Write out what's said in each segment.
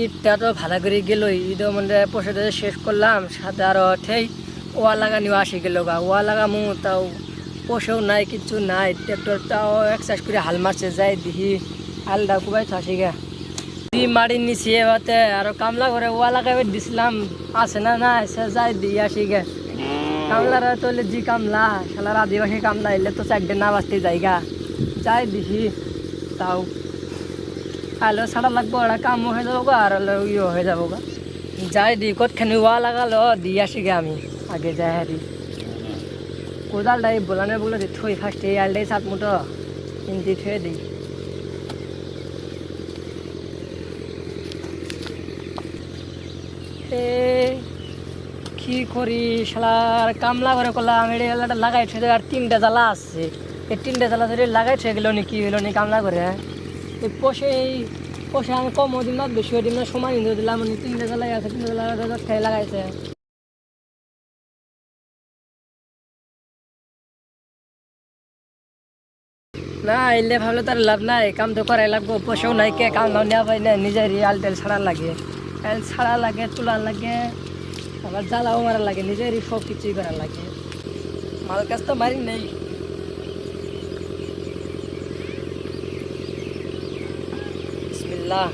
ঈদটা তো ভালো করে গেল, ঈদও মানে পোষাতে শেষ করলাম, সাথে আরো ঠেই ওয়া লাগানিও আসি গেল গা। ওয়া লাগামু তাও পোষেও নাই, কিচ্ছু নাই। ট্র্যাক্টরটাও এক্সারসাইজ করে হাল মারছে, যাই দেখি হালটা কুবাই তো আসি গা। মাড়ির নিচে এবারে আরো কামলা করে ওয়া লাগাবে দিছিলাম, আছে না না এসে যাই দিয়ে আসি গে। কামলারা তো জি কামলা, শালার আদিবাসী কামলা এলে তো চারটে না বাঁচতে যাইগা, যাই দেখি তাও আলো ছাড়া লাগবো, ওরা কামও হয়ে যাবো গা আর ইয়ে হয়ে যাবো গা। যাই দি কতখানি ওয়া লাগালো দিয়ে আসি গে আমি, আগে যাই হারি কোদালটাই বোলানে বলে দিই থই ফার্স্ট এই আলটাই সাত মুঠো কিনতে থুয়ে দিই। কি করি শালার কামলা করে করলাম, এলাটা লাগাই থুয়ে দেয়। আর 3টা জ্বালা আসছে, এই 3টা জ্বালা ধরে লাগাই থুয়ে গেল নি, কি হলো নি কামলা করে। এই পোষে আমি কম দিন না বেশি দিন না সময় নিয়ে দিলাম, 3টা জ্বালাই আছে, 3টা জ্বালা খেয়ে লাগাইছে। না এলে ভাবলে তার লাভ নাই, কাম তো করাই লাগবো, পোষেও নাই কে কাম দাও নেওয়া পাই না, নিজের আল তেল ছাড়া লাগে, তেল ছাড়া লাগে, তোলা লাগে, আবার জ্বালাও মারা লাগে, নিজেরই সব কিছুই করা লাগে। মাল কাজ তো মারি নেই। বিসমিল্লাহ।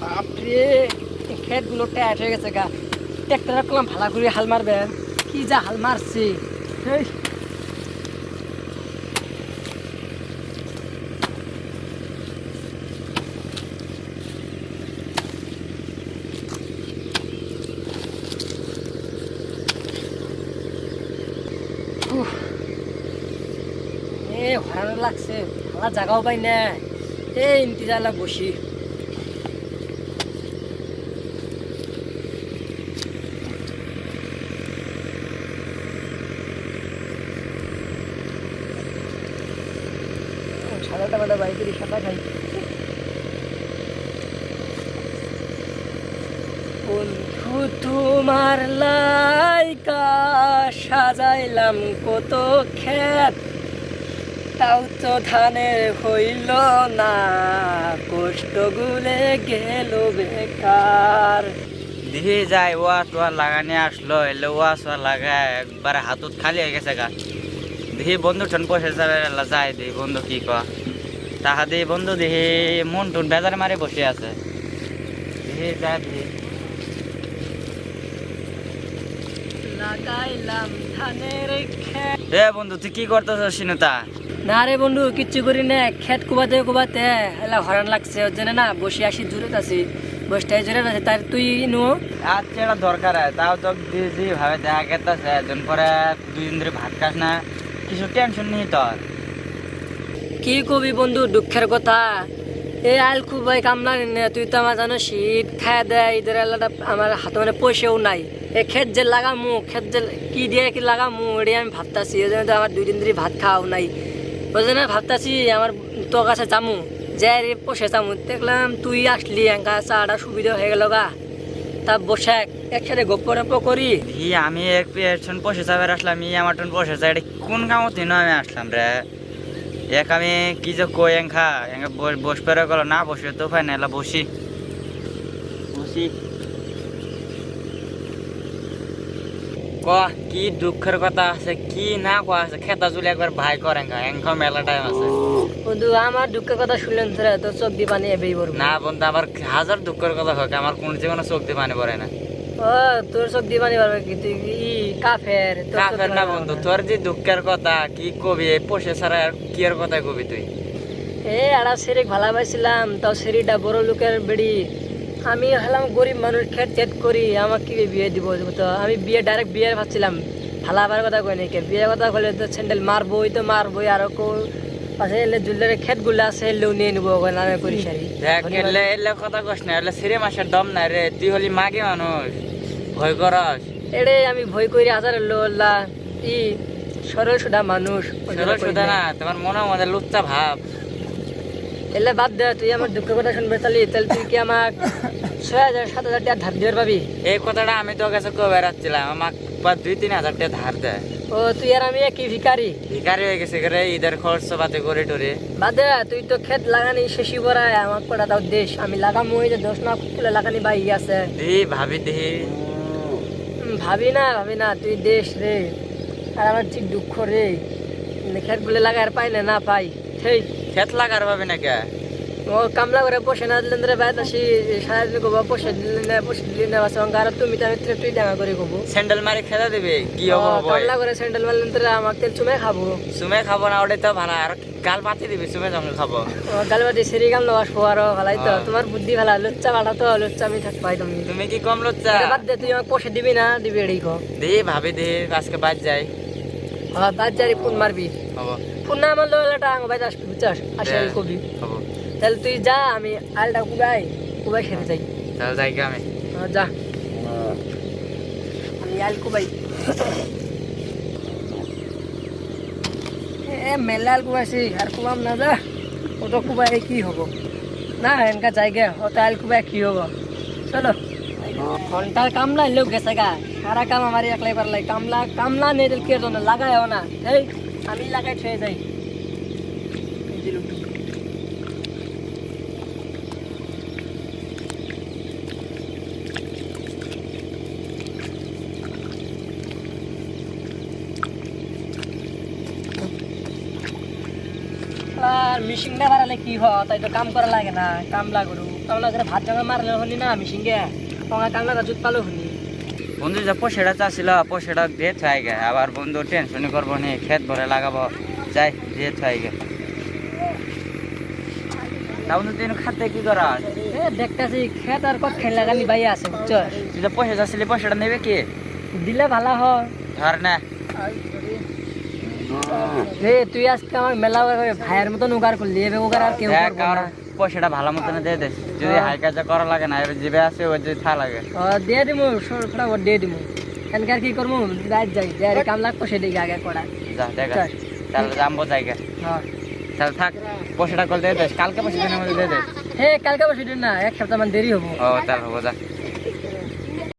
বাপরে ক্ষেতগুলো টায়ার হয়ে গেছে গা। ট্র্যাক্টর করলাম ভালো করে হাল মারবে, কি যা হাল মারছি। হরানো লাগছে, ভালো জায়গাও পাই না, এই ইন্তিজালা বসি। সাদাটা মাদা বাইকের সাদা খাই। বন্ধু তোমার লাইকা সাজাইলাম কত ক্ষেত, তাও তো ধানের হইল না, কষ্ট গুলে গেল বেকার। দিহি যায় ওয়া তোয়া লাগানি আসলো, এলে ওয়া সোয়া লাগায় একবার হাতত খালি হয়ে গেছে গা। দিহি বন্ধু ঠন বসে যাবে, যায় দিহি বন্ধু কি কয় তাহা দিহি বন্ধু দিহি মন টুন বেজার মারে বসে আছে। দিহি যায় দিহি লাগাইলাম ধানের ক্ষেত। রে বন্ধু তুই কি করতেছ সিনুতা? না রে বন্ধু কিচ্ছু করি না, ক্ষেত কুবাতে কুবাতে এলা হরান লাগছে, ওর জন্য না বসে আসি জোরে আছি, বসটাই জোরে আছে। তার তুই নো আচ্ছা এটা দরকার হয়, তাও তো দিদি ভাবে দেখা গেছে একজন পরে 2 দিন ধরে ভাত খাস না, কিছু টেনশন নেই তোর? কি কবি বন্ধু দুঃখের কথা, এই আল খুবাই কামলা নে, তুই তো আমার জানো শীত খায় দেয়, ঈদের এলাটা আমার হাতে মানে পয়সাও নাই। এই ক্ষেত যে লাগামু, ক্ষেত যে কি দিয়ে কি লাগামু এটাই আমি ভাবতাছি, ওই জন্য তো আমার 2 দিন ধরে ভাত খাওয়াও নাই। ওই জন্য ভাবতাছি আমার তোর কাছে যামু, যাই রে পোষে যামু। দেখলাম তুই আসলি, একা চাটা সুবিধা হয়ে গেল গা, তা বসে একসাথে গপ্প করি। আমি এক পেছন বসে যাবে আসলাম, আমার টন বসে যাই, এটা কোন কামত নিন আমি আসলাম রে। এক আমি কি যে কই এঙ্খা এঙ্গা বস পেরে গেল না, বসে তো ফাই না, এলা বসি বসি ক কি দুঃখের কথা আছে, কি না কোয়া আছে। খেতা চুলে একবার ভাই করেন এঙ্খা মেলা টাইম আছে। বন্ধু আমার দুঃখের কথা শুনলেন তোরা তো চোখ দিয়ে পানি এবেই পড়বো না বন্ধু, আবার হাজার দুঃখের কথা হোক, আমার কোন জীবনে চোখ দিয়ে পানি পড়ে না। ও তোর চোখ দিয়ে পানি পারবে কি, তুই কাফের? কাফের না বন্ধু, তোর যে দুঃখের কথা কি কবি, পোষে ছাড়া আর কি এর কথা কবি তুই? আড়া সেরিক ভালা পাইছিলাম, তাও সেরিটা বড় লোকের বেড়ি, আমি হলাম গরিব মানুষ, খেট করি, আমাকে কি বিয়ে দিব? তো আমি ডাইরেক্ট বিয়ে ভাবছিলাম, ভালা আবার কথা কই নাকি, বিয়ে কথা কইলে তো স্যান্ডেল মারবই, তো মারবই, আর আছে এলে জুলের ক্ষেত গুলো আছে এলেও নিয়ে নিবো, নামে করি সারি। দেখ এলে এলে কথা কস না, এলে সিরে মাসের দম নাই রে, তুই হলি মাগে মানুষ, ভয় করস। এড়ে আমি ভয় করি হাজার লোল্লা, সরল সুদা মানুষ, সুদা না, তোমার মনে মধ্যে লুচ্চা ভাব। এলে বাদ দে, তুই আমার দুঃখের কথা শুনবে তাহলে তুই কি আমার 6,000 7,000 টাকা ধার দিয়ে পাবি? এই কথাটা আমি তোর কাছে কবে রাখছিলাম, আমাকে 2-3 হাজার টাকা ধার দেয়। ও তুই আর আমি একই ভিখারি। ভিখারি হয়ে গেছে রে, ঈদের খরচ পাতে করে টরে। বাদে তুই তো ক্ষেত লাগানি শেষই বড়ায় আমার কটা দাও দেশ, আমি লাগামো ওই যে 10 না কুলে লাগানি বাই আছে। দেহি ভাবি দেহি। ভাবি না তুই দেশ রে, আর আমার ঠিক দুঃখ রে, ক্ষেত গুলো লাগাই আর পাই না পাই সেই ক্ষেত লাগার ভাবে না কে? ও কামলা করে বসে না দিলেন রে বাইরে আসি সারাদিন গোবা বসে দিলে না বাসা আর তুমি তো আমি তুই দেখা করে গোবো স্যান্ডেল মারি খেলা দিবে কি হবে বয়? কামলা করে স্যান্ডেল মারলেন রে আমাকে তেল চুমে খাবো। সুমে খাবো না ওটাই তো ভালো, আর গাল পাতি দিবি সুমে যখন খাবো। গালবাটি সেরি গাম লবাস আর ভালাই তো তোমার বুদ্ধি ভালো, লুচ্চা বাড়া তো লুচ্চা আমি থাক পাই তুমি। তুমি কি কম লজ্জা? বাদ দে তুই আমাকে পয়সা দিবি না দিবি এড়ি কো দেহি ভাবি দেহি আজকে বাদ যাই। হ্যাঁ বাদ যারি ফোন মারবি, হবো ফোন না আমার লোকটা আমার বাইরে আসবি বুঝছাস আসে কবি। হবো তাহলে তুই যা, আমি আলটা কুবাই সেরে যাই। তাহলে যাই গে আমি। যা আমি আল কুবাই মেলা আল কুবাইছি আর কুবাম না যা, ও তো কুবাই কি হবো না এনকা জায়গা ও তো আল কুবাই কি হবো। চলো ঘন্টার কামলা লোক গেছে গা, সারা কাম আমার একলাই পারলাই, কামলা নেই কে জন্য লাগায়ও না, এই আমি লাগাই ছুঁয়ে যাই। আর মিশিংটা বাড়ালে কি হয়, তাই তো কাম করা লাগে না, কামলা করে ভাত জমা মারলে হলি না মিশিংগে টঙা কামলা জুত পালো হলি। বন্ধু যে পয়সাটা চাচ্ছিল পয়সাটা দিয়ে থাই গে, আবার বন্ধু টেনশন করবো নি, ক্ষেত ভরে লাগাবো যাই দিয়ে থাই গে। তা বন্ধু তুই খাতে কি করা? দেখতেছি খেত আর কত খেল লাগানি বাই আছে বুঝছ। তুই যে পয়সা চাচ্ছিলি পয়সাটা নেবে কি? দিলে ভালো হয়। ধর না রে তুই আজকে আমার মেলা ভাইয়ের মতন উগার করলি, এবার উগার আর কেউ করবো না। পয়সাটা ভালো মতন দিয়ে দে, যদি হাই কাজে করা লাগে না, এবার জিবে আছে ওই যদি থা লাগে দিয়ে দিমু ফটাফট দিয়ে দিমু। এনকার কি করবো রাত যাই যাই কাম লাগ পয়সা দিকে আগে করা যা দেখ। তাহলে যাবো জায়গা। হ্যাঁ তাহলে থাক, পয়সাটা কল দিয়ে দে, কালকে পয়সা দিনের মধ্যে দিয়ে দে। হে কালকে পয়সা দিন না, এক সপ্তাহ মান দেরি হবো। ও তাহলে হবো যা।